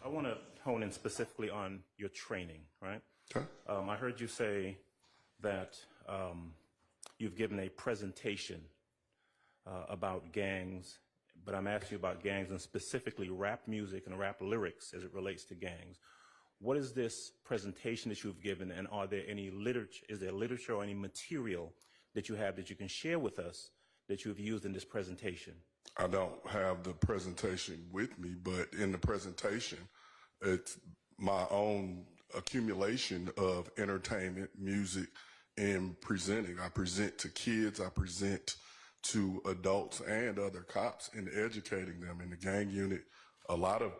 I want to hone in specifically on your training, right? Okay. I heard you say that you've given a presentation about gangs, but I'm asking you about gangs and specifically rap music and rap lyrics as it relates to gangs. What is this presentation that you've given, and are there any literature, is there literature or any material that you have that you can share with us that you've used in this presentation? I don't have the presentation with me, but in the presentation, it's my own accumulation of entertainment, music, and presenting. I present to kids, I present to adults and other cops in educating them. In the gang unit, a lot of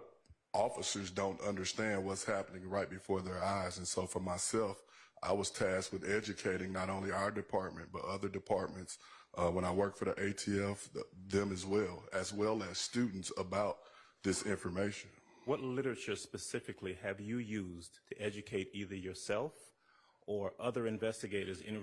officers don't understand what's happening right before their eyes. And so for myself, I was tasked with educating not only our department, but other departments when I worked for the ATL, them as well as students about this information. What literature specifically have you used to educate either yourself or other investigators in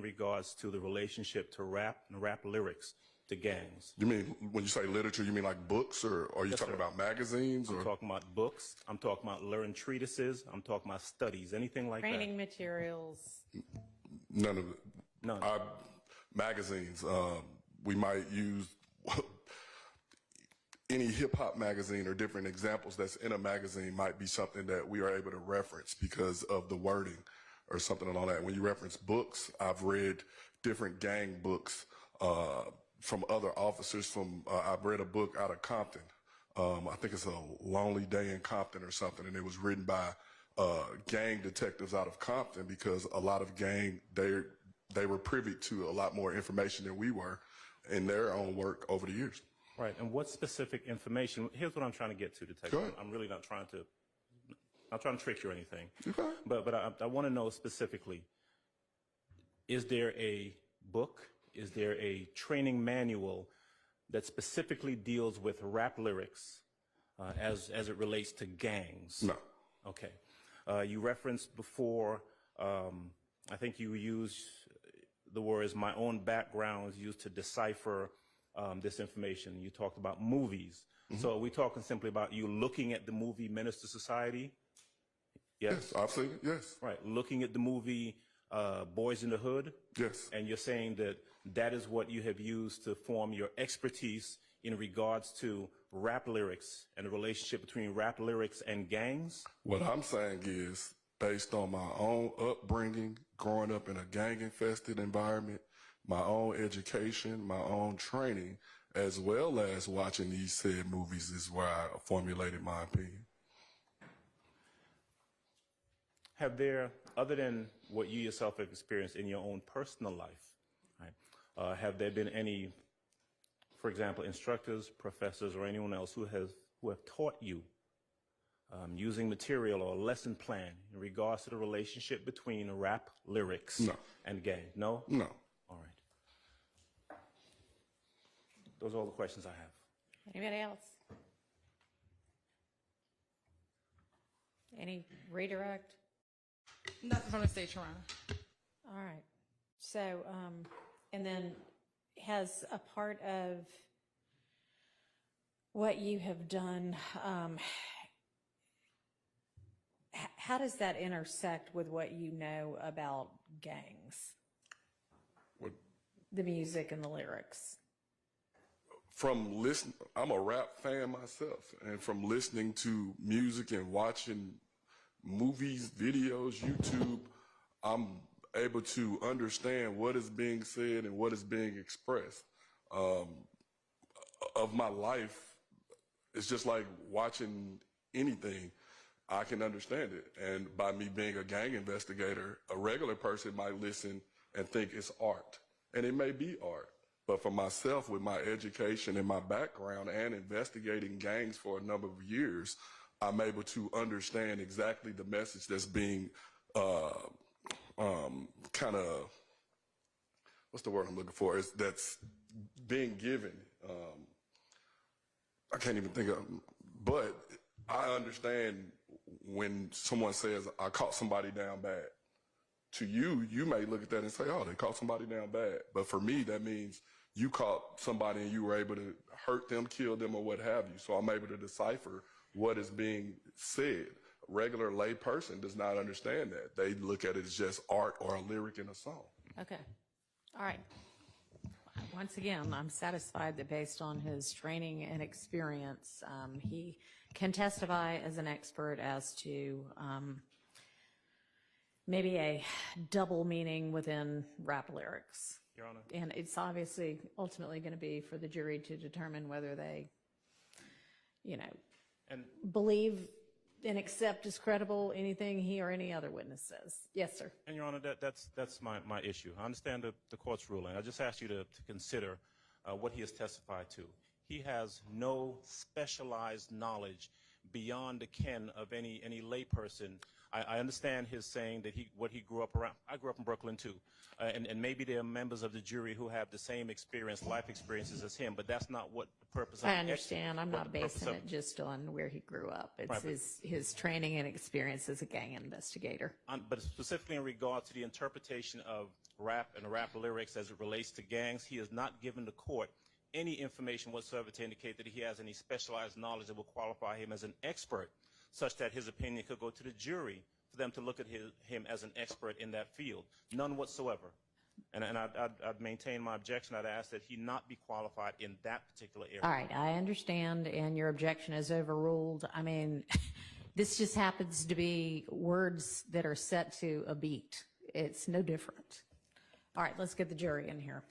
regards to the relationship to rap and rap lyrics to gangs? You mean, when you say literature, you mean like books, or are you talking about magazines? I'm talking about books. I'm talking about learned treatises. I'm talking about studies, anything like that. Training materials. None of it. None. Magazines. We might use any hip-hop magazine or different examples that's in a magazine might be something that we are able to reference because of the wording or something along that. When you reference books, I've read different gang books from other officers. I've read a book out of Compton. I think it's A Lonely Day in Compton or something, and it was written by gang detectives out of Compton because a lot of they were privy to a lot more information than we were in their own work over the years. Right, and what specific information, here's what I'm trying to get to, Detective. I'm really not trying to trick you or anything. Okay. But I want to know specifically, is there a book, is there a training manual that specifically deals with rap lyrics as it relates to gangs? No. Okay. You referenced before, I think you used the words, my own background is used to decipher this information. You talked about movies. Mm-hmm. So are we talking simply about you looking at the movie Menace to Society? Yes, I've seen it, yes. Right, looking at the movie Boyz in the Hood? Yes. And you're saying that that is what you have used to form your expertise in regards to rap lyrics and the relationship between rap lyrics and gangs? What I'm saying is, based on my own upbringing, growing up in a gang-infested environment, my own education, my own training, as well as watching these said movies is where I formulated my opinion. Have there, other than what you yourself have experienced in your own personal life, right, have there been any, for example, instructors, professors, or anyone else who have taught you using material or a lesson plan in regards to the relationship between rap lyrics and gang? No? No. All right. Those are all the questions I have. Anybody else? Any redirect? Nothing from the state, Your Honor. All right. So, and then has a part of what you have done, how does that intersect with what you know about gangs? What? The music and the lyrics. From listening, I'm a rap fan myself, and from listening to music and watching movies, videos, YouTube, I'm able to understand what is being said and what is being expressed. Of my life, it's just like watching anything. I can understand it. And by me being a gang investigator, a regular person might listen and think it's art. And it may be art. But for myself, with my education and my background and investigating gangs for a number of years, I'm able to understand exactly the message that's being kind of, what's the word I'm looking for? That's being given. I can't even think of, but I understand when someone says, I caught somebody down bad. To you, you may look at that and say, oh, they caught somebody down bad. But for me, that means you caught somebody and you were able to hurt them, kill them, or what have you. So I'm able to decipher what is being said. A regular lay person does not understand that. They look at it as just art or a lyric in a song. Okay. All right. Once again, I'm satisfied that based on his training and experience, he can testify as an expert as to maybe a double meaning within rap lyrics. Your Honor. And it's obviously ultimately going to be for the jury to determine whether they, And believe and accept as credible anything he or any other witness says. Yes, sir. And Your Honor, that's my issue. I understand the court's ruling. I just ask you to consider what he has testified to. He has no specialized knowledge beyond the ken of any layperson. I understand his saying that what he grew up around. I grew up in Brooklyn too, and maybe there are members of the jury who have the same experience, life experiences as him, but that's not what the purpose of I understand. I'm not basing of- it just on where he grew up. It's Right, but- his training and experience as a gang investigator. But specifically in regard to the interpretation of rap and rap lyrics as it relates to gangs, he has not given the court any information whatsoever to indicate that he has any specialized knowledge that will qualify him as an expert, such that his opinion could go to the jury for them to look at him as an expert in that field. None whatsoever. And I'd maintain my objection. I'd ask that he not be qualified in that particular area. All right, I understand, and your objection is overruled. I mean, this just happens to be words that are set to a beat. It's no different. All right, let's get the jury in here.